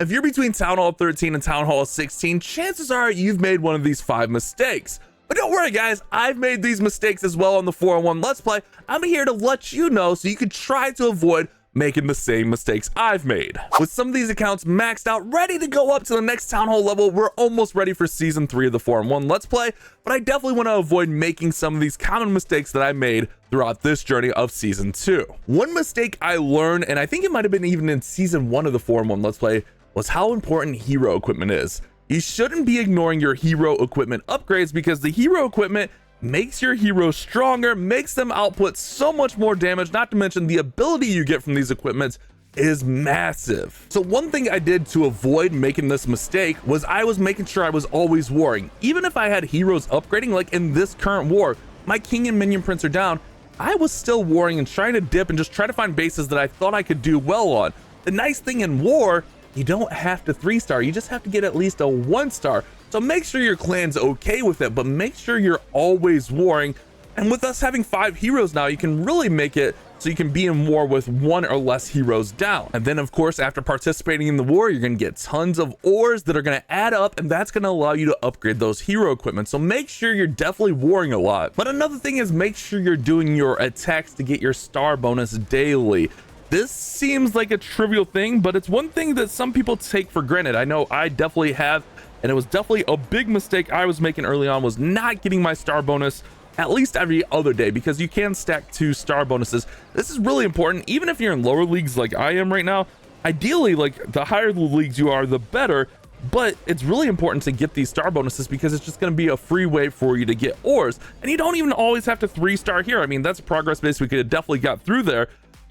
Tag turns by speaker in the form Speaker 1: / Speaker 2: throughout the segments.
Speaker 1: If you're between Town Hall 13 and Town Hall 16, chances are you've made one of these 5 mistakes. But don't worry guys, I've made these mistakes as well on the 4-on-1 Let's Play. I'm here to let you know so you can try to avoid making the same mistakes I've made. With some of these accounts maxed out, ready to go up to the next Town Hall level, we're almost ready for Season 3 of the 4-on-1 Let's Play, but I definitely want to avoid making some of these common mistakes that I made throughout this journey of Season 2. One mistake I learned, and I think it might have been even in Season 1 of the 4-on-1 Let's Play, was how important hero equipment is. You shouldn't be ignoring your hero equipment upgrades because the hero equipment makes your heroes stronger, makes them output so much more damage, not to mention the ability you get from these equipments is massive. So one thing I did to avoid making this mistake was I was making sure I was always warring. Even if I had heroes upgrading, like in this current war, my king and minion prince are down, I was still warring and trying to dip and just try to find bases that I thought I could do well on. The nice thing in war, you don't have to 3-star, you just have to get at least a 1-star. So make sure your clan's okay with it, but make sure you're always warring. And with us having 5 heroes now, you can really make it so you can be in war with 1 or less heroes down. And then of course, after participating in the war, you're gonna get tons of ores that are gonna add up, and that's gonna allow you to upgrade those hero equipment. So make sure you're definitely warring a lot. But another thing is make sure you're doing your attacks to get your star bonus daily. This seems like a trivial thing, but it's one thing that some people take for granted. I know I definitely have, and it was definitely a big mistake I was making early on, was not getting my star bonus at least every other day, because you can stack 2 star bonuses. This is really important, even if you're in lower leagues like I am right now. Ideally, like the higher the leagues you are, the better, but it's really important to get these star bonuses because it's just going to be a free way for you to get ores. And you don't even always have to 3-star here. I mean, that's a progress base we could have definitely got through there,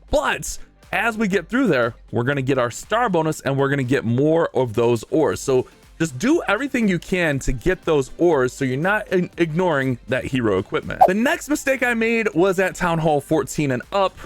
Speaker 1: but as we get through there, we're going to get our star bonus and we're going to get more of those ores. So just do everything you can to get those ores so you're not ignoring that hero equipment. The next mistake I made was at Town Hall 14 and up,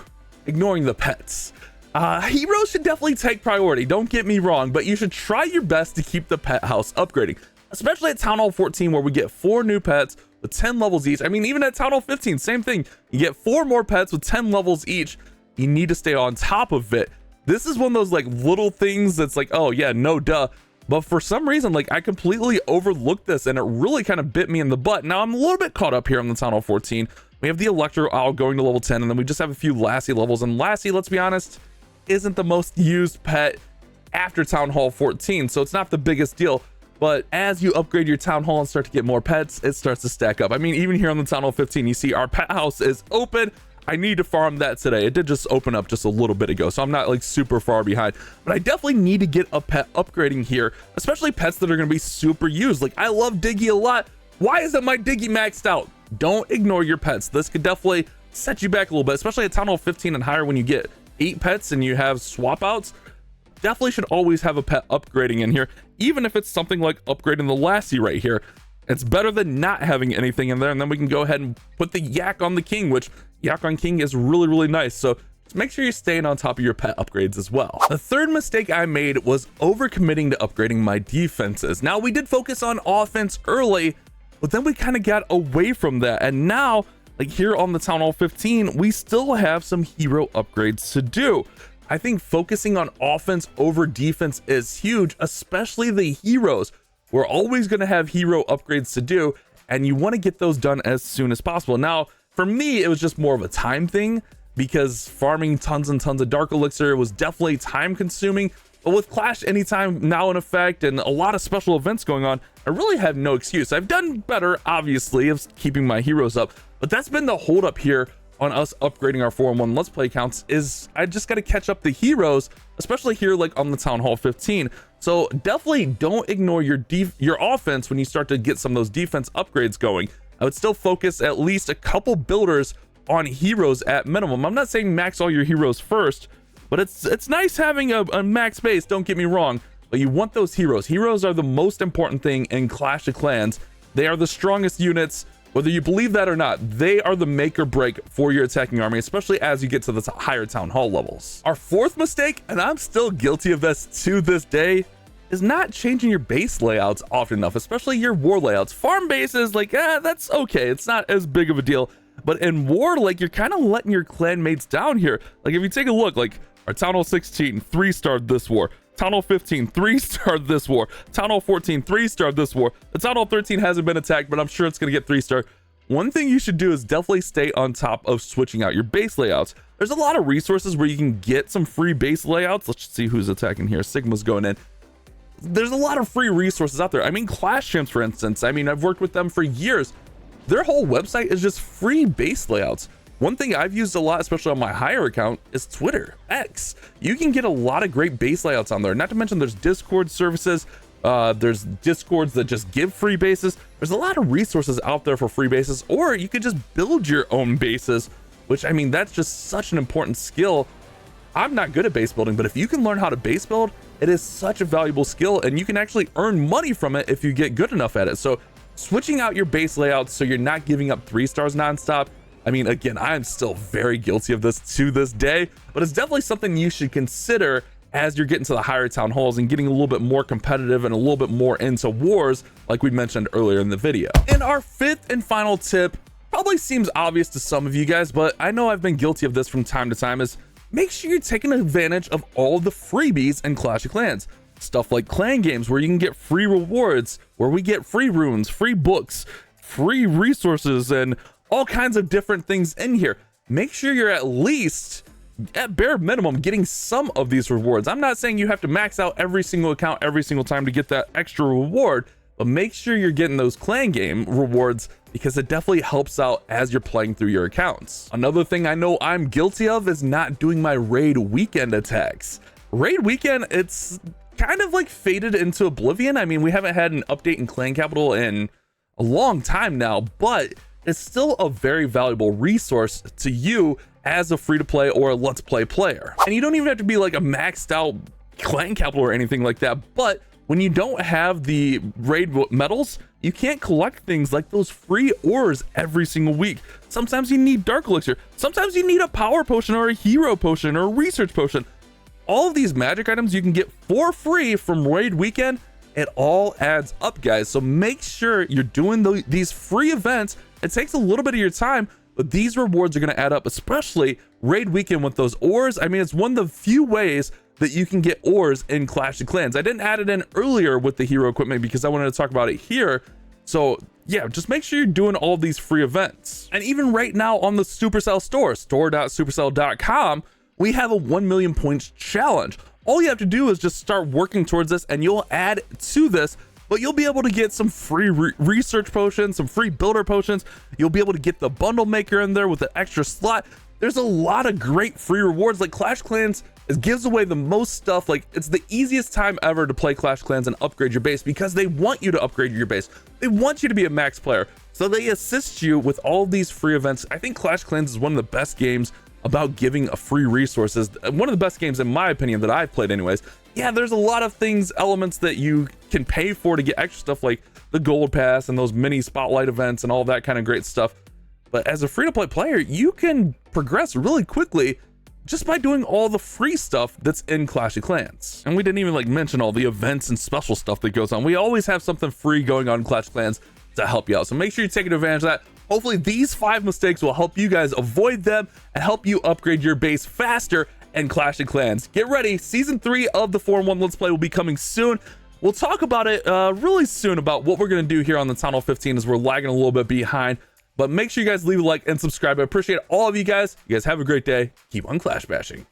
Speaker 1: ignoring the pets. Heroes should definitely take priority, don't get me wrong, but you should try your best to keep the pet house upgrading, especially at Town Hall 14 where we get 4 new pets with 10 levels each. I mean, even at Town Hall 15, same thing. You get 4 more pets with 10 levels each. You need to stay on top of it. This is one of those like little things that's like, oh yeah, no duh. But for some reason, like I completely overlooked this and it really kind of bit me in the butt. Now I'm a little bit caught up here on the Town Hall 14. We have the Electro Owl going to level 10, and then we just have a few Lassie levels. And Lassie, let's be honest, isn't the most used pet after Town Hall 14. So it's not the biggest deal. But as you upgrade your Town Hall and start to get more pets, it starts to stack up. I mean, even here on the Town Hall 15, you see our pet house is open. I need to farm that today. It did just open up just a little bit ago, so I'm not like super far behind, but I definitely need to get a pet upgrading here, especially pets that are going to be super used. Like I love Diggy a lot. Why isn't my Diggy maxed out? Don't ignore your pets. This could definitely set you back a little bit, especially at Town Hall 15 and higher when you get 8 pets and you have swap outs. Definitely should always have a pet upgrading in here, even if it's something like upgrading the Lassie right here. It's better than not having anything in there, and then we can go ahead and put the Yak on the King, which Yak on King is really, really nice. So just make sure you're staying on top of your pet upgrades as well. The third mistake I made was overcommitting to upgrading my defenses. Now, we did focus on offense early, but then we kind of got away from that. And now, like here on the Town Hall 15, we still have some hero upgrades to do. I think focusing on offense over defense is huge, especially the heroes. We're always going to have hero upgrades to do, and you want to get those done as soon as possible. Now, for me, it was just more of a time thing because farming tons and tons of Dark Elixir was definitely time consuming. But with Clash Anytime now in effect and a lot of special events going on, I really have no excuse. I've done better, obviously, of keeping my heroes up, but that's been the holdup here on us upgrading our 4-on-1 Let's Play accounts, is I just got to catch up the heroes, especially here like on the Town Hall 15. So definitely don't ignore your offense when you start to get some of those defense upgrades going. I would still focus at least a couple builders on heroes at minimum. I'm not saying max all your heroes first, but it's nice having a max base, don't get me wrong, but you want those heroes. Heroes are the most important thing in Clash of Clans. They are the strongest units. Whether you believe that or not, they are the make or break for your attacking army, especially as you get to the higher Town Hall levels. Our fourth mistake, and I'm still guilty of this to this day, is not changing your base layouts often enough, especially your war layouts. Farm bases, like, that's okay. It's not as big of a deal. But in war, like, you're kind of letting your clan mates down here. Like, if you take a look, like, our Town Hall 16 3-starred this war. Town Hall 15, 3-star this war. Town Hall 14, 3-star this war. The Town Hall 13 hasn't been attacked, but I'm sure it's going to get 3-star. One thing you should do is definitely stay on top of switching out your base layouts. There's a lot of resources where you can get some free base layouts. Let's see who's attacking here. Sigma's going in. There's a lot of free resources out there. I mean, Clash Champs, for instance. I mean, I've worked with them for years. Their whole website is just free base layouts. One thing I've used a lot, especially on my higher account, is Twitter, X. You can get a lot of great base layouts on there. Not to mention there's Discord services. There's Discords that just give free bases. There's a lot of resources out there for free bases, or you could just build your own bases, which, I mean, that's just such an important skill. I'm not good at base building, but if you can learn how to base build, it is such a valuable skill, and you can actually earn money from it if you get good enough at it. So switching out your base layouts so you're not giving up 3 stars nonstop. I mean, again, I'm still very guilty of this to this day, but it's definitely something you should consider as you're getting to the higher town halls and getting a little bit more competitive and a little bit more into wars, like we mentioned earlier in the video. And our 5th and final tip probably seems obvious to some of you guys, but I know I've been guilty of this from time to time, is make sure you're taking advantage of all the freebies in Clash of Clans. Stuff like clan games where you can get free rewards, where we get free runes, free books, free resources, and all kinds of different things in here. Make sure you're at least, at bare minimum, getting some of these rewards. I'm not saying you have to max out every single account every single time to get that extra reward, but make sure you're getting those clan game rewards, because it definitely helps out as you're playing through your accounts. Another thing I know I'm guilty of is not doing my raid weekend attacks. Raid weekend, it's kind of like faded into oblivion. I mean, we haven't had an update in Clan Capital in a long time now, but it's still a very valuable resource to you as a free-to-play or a let's play player. And you don't even have to be like a maxed out Clan Capital or anything like that, but when you don't have the raid medals, you can't collect things like those free ores every single week. Sometimes you need Dark Elixir, sometimes you need a power potion or a hero potion or a research potion. All of these magic items you can get for free from raid weekend. It all adds up, guys, so make sure you're doing these free events. It takes a little bit of your time, but these rewards are going to add up, especially raid weekend with those ores. I mean, it's one of the few ways that you can get ores in Clash of Clans. I didn't add it in earlier with the hero equipment because I wanted to talk about it here. So yeah, just make sure you're doing all these free events. And even right now on the Supercell store, store.supercell.com, we have a 1 million points challenge. All you have to do is just start working towards this and you'll add to this, but you'll be able to get some free research potions, some free builder potions. You'll be able to get the bundle maker in there with an extra slot. There's a lot of great free rewards. Like Clash Clans, it gives away the most stuff. Like, it's the easiest time ever to play Clash Clans and upgrade your base because they want you to upgrade your base. They want you to be a max player. So they assist you with all these free events. I think Clash Clans is one of the best games about giving a free resources. One of the best games in my opinion that I've played anyways. Yeah, there's a lot of things, elements that you can pay for to get extra stuff like the gold pass and those mini spotlight events and all that kind of great stuff. But as a free-to-play player, you can progress really quickly just by doing all the free stuff that's in Clash of Clans. And we didn't even like mention all the events and special stuff that goes on. We always have something free going on in Clash of Clans to help you out. So make sure you're taking advantage of that. Hopefully these 5 mistakes will help you guys avoid them and help you upgrade your base faster in Clash of Clans. Get ready, season 3 of the 4-in-1 Let's Play will be coming soon. We'll talk about it really soon about what we're gonna do here on the Town Hall 15 as we're lagging a little bit behind. But make sure you guys leave a like and subscribe. I appreciate all of you guys. You guys have a great day. Keep on clash bashing.